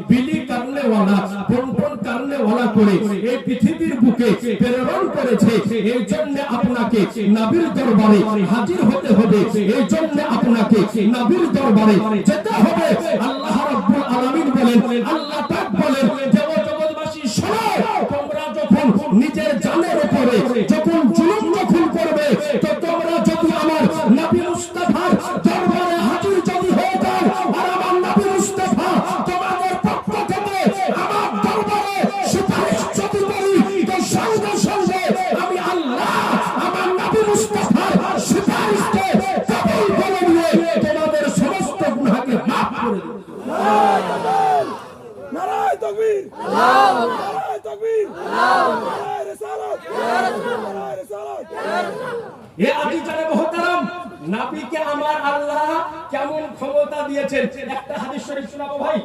বিলি करने वाला বন্টন करने वाला করে এই পৃথিবীর বুকে প্রেরণ করেছে। এই জন্য আপনাকে নবীর দরবারে হাজির হতে হবে, এই জন্য আপনাকে নবীর দরবারে যেতে হবে। আল্লাহ রাব্বুল আলামিন বলেন, আল্লাহ পাক বলেন যে ও জগৎবাসী শোনো, তোমরা যখন নিজের জানের উপরে যখন জুলুম যখন করবে, তো তোমরা যদি আমার নবী মুস্তাফার দরবারে হাজির যদি হয়ে যাও আর আমার নবী মুস্তাফা তোমাদের পক্ষ থেকে আমার দরবারে সুপারিশ যদি করি, তো সঙ্গে সঙ্গে আমি আল্লাহ আমার নবী মুস্তাফার সুপারিশকে কবুল করে নিয়ে তোমাদের সমস্ত গুনাহকে মাফ করে দেব। নারায়ে তাকবীর, নারায়ে তাকবীর, নারায়ে রিসালাত, নারায়ে রিসালাত। এ আজিজানে মুহতারাম, নবীকে আমার আল্লাহ কেমন ক্ষমতা দিয়েছেন একটা হাদিস শরীফ শোনাবো ভাই।